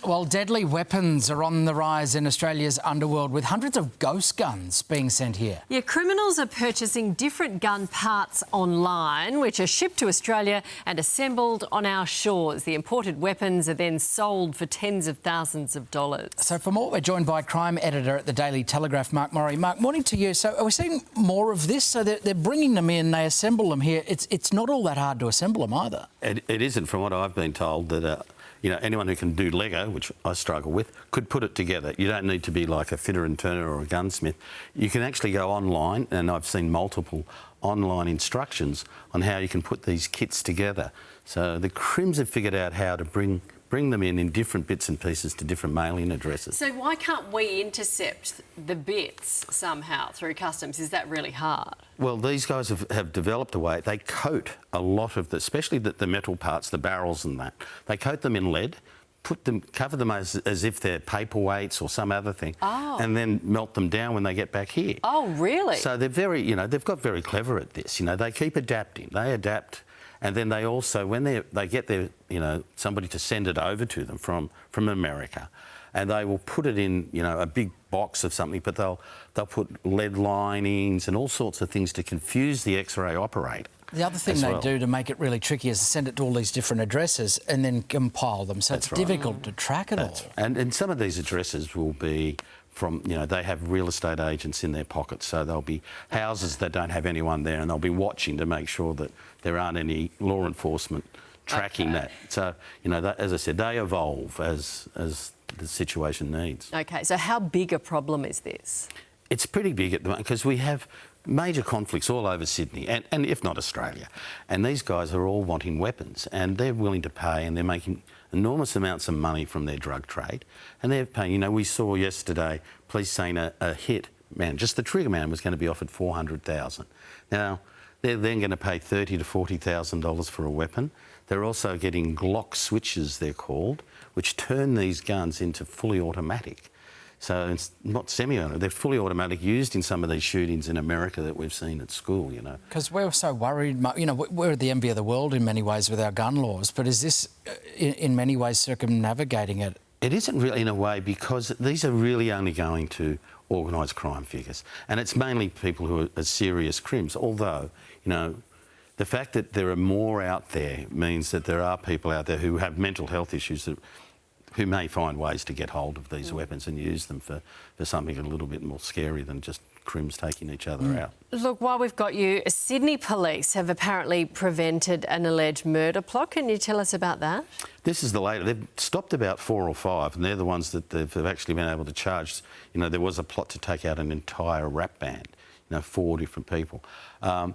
Well, deadly weapons are on the rise in Australia's underworld, with hundreds of ghost guns being sent here. Yeah, criminals are purchasing different gun parts online, which are shipped to Australia and assembled on our shores. The imported weapons are then sold for tens of thousands of dollars. So for more, we're joined by crime editor at the Daily Telegraph, Mark Morey. Mark, morning to you. So are we seeing more of this? So they're bringing them in, they assemble them here. It's not all that hard to assemble them either. It isn't, from what I've been told, that anyone who can do Lego, which I struggle with, could put it together. You don't need to be like a fitter and turner or a gunsmith. You can actually go online, and I've seen multiple online instructions on how you can put these kits together. So the Crims have figured out how to bring them in different bits and pieces to different mailing addresses. So why can't we intercept the bits somehow through customs? Is that really hard? Well, these guys have developed a way. They coat a lot of especially the metal parts, the barrels and that. They coat them in lead, cover them as if they're paperweights or some other thing, and then melt them down when they get back here. Oh, really? So they're very, they've got very clever at this. They keep adapting. They adapt. And then they also, when they get their, somebody to send it over to them from America, and they will put it in, a big box of something, but they'll put lead linings and all sorts of things to confuse the X-ray operator. The other thing they do to make it really tricky is to send it to all these different addresses and then compile them. So it's difficult to track it all. And some of these addresses will be from, they have real estate agents in their pockets, so there'll be houses that don't have anyone there, and they'll be watching to make sure that there aren't any law enforcement tracking that. So, as I said, they evolve as the situation needs. OK, so how big a problem is this? It's pretty big at the moment because we have major conflicts all over Sydney and if not Australia. And these guys are all wanting weapons, and they're willing to pay, and they're making enormous amounts of money from their drug trade. And they're paying, we saw yesterday police saying a hit man, just the trigger man, was going to be offered $400,000. Now, they're then going to pay $30,000 to $40,000 for a weapon. They're also getting Glock switches, they're called, which turn these guns into fully automatic. So it's not semi-automatic, they're fully automatic, used in some of these shootings in America that we've seen at school, Because we're so worried, we're the envy of the world in many ways with our gun laws, but is this in many ways circumnavigating it? It isn't really in a way, because these are really only going to organised crime figures, and it's mainly people who are serious crims, although, the fact that there are more out there means that there are people out there who have mental health issues who may find ways to get hold of these weapons and use them for something a little bit more scary than just crims taking each other out. Look, while we've got you, Sydney police have apparently prevented an alleged murder plot. Can you tell us about that? This is the latest. They've stopped about 4 or 5, and they're the ones that they've actually been able to charge. There was a plot to take out an entire rap band, 4 different people.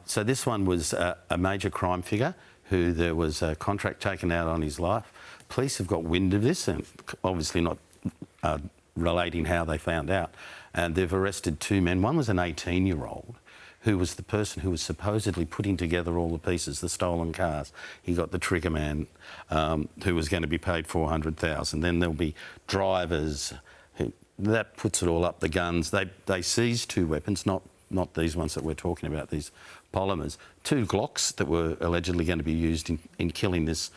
So this one was a major crime figure who there was a contract taken out on his life. Police have got wind of this, and obviously not relating how they found out, and they've arrested 2 men. One was an 18-year-old who was the person who was supposedly putting together all the pieces, the stolen cars. He got the trigger man who was going to be paid $400,000. Then there'll be drivers. That puts it all up, the guns. They seized 2 weapons, not these ones that we're talking about, these polymers. 2 Glocks that were allegedly going to be used in killing this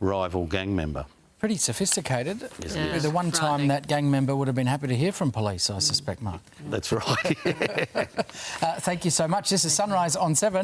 rival gang member. Pretty sophisticated. Yeah. The one time that gang member would have been happy to hear from police, I suspect, Mark. That's right. Thank you so much. This is Sunrise on 7.